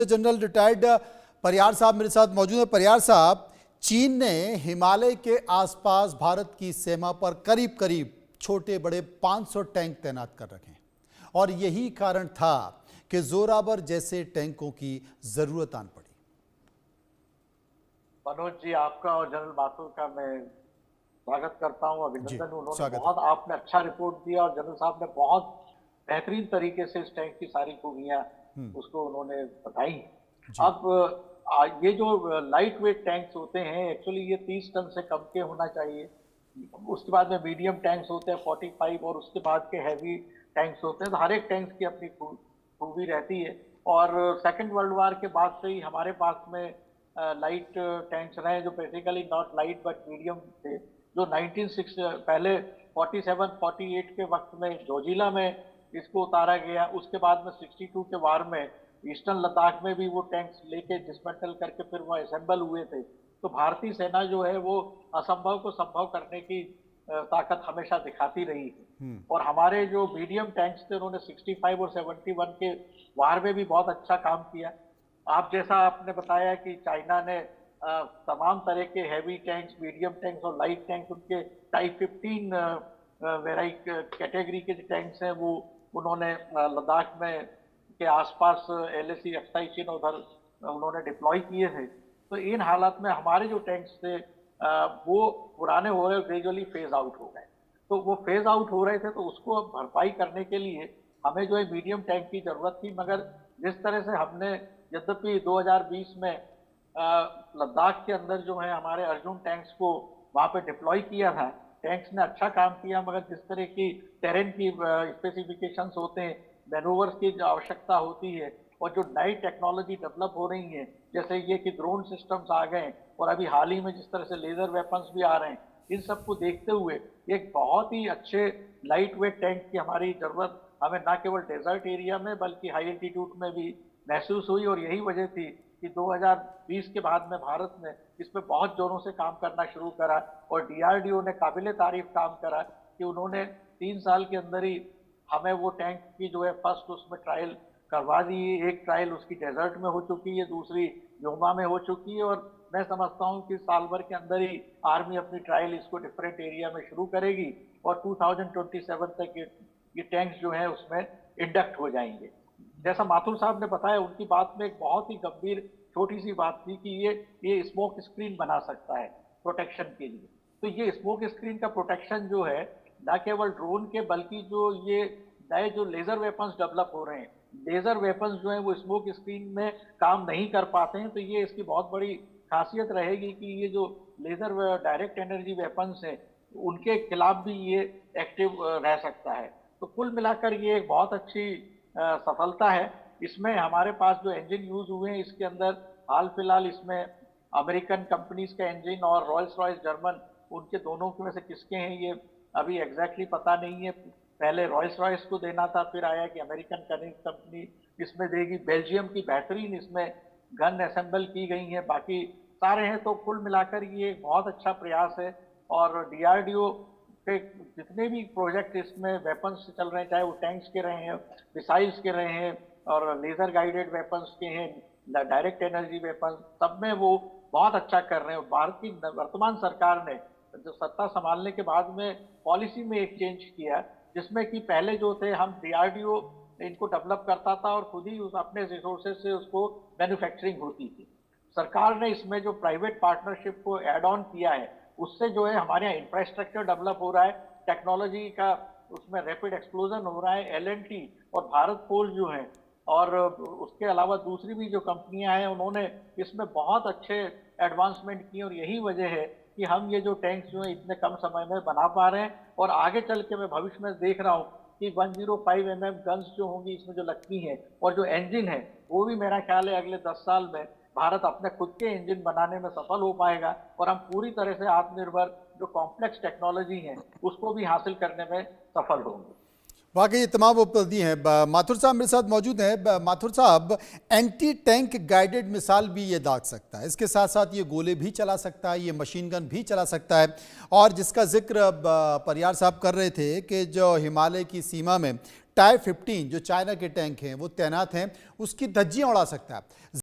General retired Pariyar साहब मेरे साथ मौजूद है। परियार साहब, चीन ने हिमालय के आसपास भारत की सीमा पर करीब करीब छोटे बड़े 500 टैंक तैनात कर रखे हैं और यही कारण था कि जोरावर जैसे टैंकों की जरूरत आन पड़ी। मनोज जी, आपका और जनरल माथुर का मैं स्वागत करता हूं, अभिनंदन। उन्होंने बहुत आपने अच्छा रिपोर्ट दिया और जनरल साहब ने बहुत बेहतरीन तरीके से इस टैंक की सारी खूबियां उसको उन्होंने बताई। अब ये जो लाइट वेट टैंक्स होते हैं, एक्चुअली ये 30 टन से कम के होना चाहिए। उसके बाद में मीडियम टैंक्स होते हैं 45 और उसके बाद के हैवी टैंक्स होते हैं। तो हर एक टैंक्स की अपनी खूबी रहती है। और सेकेंड वर्ल्ड वॉर के बाद से ही हमारे पास में लाइट टैंक्स रहे, जो basically not light but medium थे, जो 1960 पहले 47-48 के वक्त में जोजिला में इसको उतारा गया। उसके बाद में 62 के वार में ईस्टर्न लद्दाख में भी वो टैंक्स लेके डिसमेंटल करके फिर वो असेंबल हुए थे। तो भारतीय सेना जो है वो असंभव को संभव करने की ताकत हमेशा दिखाती रही है। और हमारे जो मीडियम टैंक्स थे उन्होंने 65 और 71 के वार में भी बहुत अच्छा काम किया। आप जैसा आपने बताया कि चाइना ने तमाम तरह के हैवी टैंक्स, मीडियम टैंक्स और लाइट टैंक्स, उनके टाइप 15 वेराइट कैटेगरी के जो टैंक्स हैं वो उन्होंने लद्दाख में के आसपास LAC अक्साई चीन उधर उन्होंने डिप्लॉय किए थे। तो इन हालात में हमारे जो टैंक्स थे वो पुराने हो रहे, ग्रेजुअली फेज आउट हो गए। तो वो फेज आउट हो रहे थे, तो उसको भरपाई करने के लिए हमें जो है मीडियम टैंक की जरूरत थी। मगर जिस तरह से हमने यद्यपि 2020 में लद्दाख के अंदर जो है हमारे अर्जुन टैंक्स को वहां पे डिप्लॉय किया था, टैंक्स ने अच्छा काम किया, मगर जिस तरह की टेरेन की स्पेसिफिकेशंस होते हैं, मैनूवर्स की जो आवश्यकता होती है और जो नई टेक्नोलॉजी डेवलप हो रही है, जैसे ये कि ड्रोन सिस्टम्स आ गए और अभी हाल ही में जिस तरह से लेजर वेपन्स भी आ रहे हैं, इन सबको देखते हुए एक बहुत ही अच्छे लाइट वेट टैंक की हमारी जरूरत हमें ना केवल डेजर्ट एरिया में बल्कि हाई एल्टीट्यूड में भी महसूस हुई। और यही वजह थी कि 2020 के बाद में भारत ने इस पर बहुत जोरों से काम करना शुरू करा और DRDO ने काबिले तारीफ काम करा कि उन्होंने 3 साल के अंदर ही हमें वो टैंक की जो है फर्स्ट उसमें ट्रायल करवा दी। एक ट्रायल उसकी डेजर्ट में हो चुकी है, दूसरी योमा में हो चुकी है और मैं समझता हूँ कि साल भर के अंदर ही आर्मी अपनी ट्रायल इसको डिफरेंट एरिया में शुरू करेगी और 2027 तक ये टैंक्स जो है उसमें इंडक्ट हो जाएंगे। जैसा माथुर साहब ने बताया, उनकी बात में एक बहुत ही गंभीर छोटी सी बात थी कि ये स्मोक स्क्रीन बना सकता है प्रोटेक्शन के लिए। तो ये स्मोक स्क्रीन का प्रोटेक्शन जो है न केवल ड्रोन के बल्कि जो ये नए जो लेजर वेपन्स डेवलप हो रहे हैं, लेजर वेपन्स जो है वो स्मोक स्क्रीन में काम नहीं कर पाते हैं। तो ये इसकी बहुत बड़ी खासियत रहेगी कि ये जो लेजर डायरेक्ट एनर्जी वेपन्स हैं उनके खिलाफ भी ये एक्टिव रह सकता है। तो कुल मिलाकर ये एक बहुत अच्छी सफलता है। इसमें हमारे पास जो इंजन यूज हुए हैं, इसके अंदर हाल फिलहाल इसमें अमेरिकन कंपनीज का इंजन और रॉयल्स रॉयस जर्मन, उनके दोनों के में से किसके हैं ये अभी एग्जैक्टली पता नहीं है। पहले रॉयल्स रॉयस को देना था, फिर आया कि अमेरिकन कंपनी इसमें देगी। बेल्जियम की बेहतरीन इसमें गन असेंबल की गई है, बाकी सारे हैं। तो कुल मिलाकर ये एक बहुत अच्छा प्रयास है और DRDO के जितने भी प्रोजेक्ट इसमें वेपन्स चल रहे हैं, चाहे वो टैंक्स के रहे हैं, मिसाइल्स के रहे हैं और लेजर गाइडेड वेपन्स के हैं, डायरेक्ट एनर्जी वेपन, सब में वो बहुत अच्छा कर रहे हैं। भारत की वर्तमान सरकार ने जो सत्ता संभालने के बाद में पॉलिसी में एक चेंज किया, जिसमें कि पहले जो थे हम DRDO इनको डेवलप करता था और खुद ही उस अपने रिसोर्सेज से उसको मैन्युफैक्चरिंग होती थी। सरकार ने इसमें जो प्राइवेट पार्टनरशिप को ऐड ऑन किया है, उससे जो है हमारे यहाँ इंफ्रास्ट्रक्चर डेवलप हो रहा है, टेक्नोलॉजी का उसमें रैपिड एक्सप्लोजन हो रहा है। LNT और भारत फोर्ज जो है और उसके अलावा दूसरी भी जो कंपनियां हैं, उन्होंने इसमें बहुत अच्छे एडवांसमेंट किए और यही वजह है कि हम ये जो टैंक्स जो है इतने कम समय में बना पा रहे हैं। और आगे चल के मैं भविष्य में देख रहा हूँ कि 105 mm गन्स जो होंगी इसमें जो लगती हैं और जो इंजन है वो भी मेरा ख्याल है अगले 10 साल में भारत अपने खुद के इंजन बनाने में सफल हो पाएगा और हम पूरी तरह से आत्मनिर्भर जो कॉम्प्लेक्स टेक्नोलॉजी है उसको भी हासिल करने में सफल होंगे। वाकई ये तमाम उपलब्धि हैं। माथुर साहब मेरे साथ मौजूद हैं। माथुर साहब, एंटी टैंक गाइडेड मिसाइल भी ये दाग सकता है, इसके साथ साथ ये गोले भी चला सकता है, ये मशीन गन भी चला सकता है। और जिसका जिक्र परियार साहब कर रहे थे कि जो हिमालय की सीमा में टाई 15 जो चाइना के टैंक हैं वो तैनात हैं, उसकी धज्जियां उड़ा सकता है।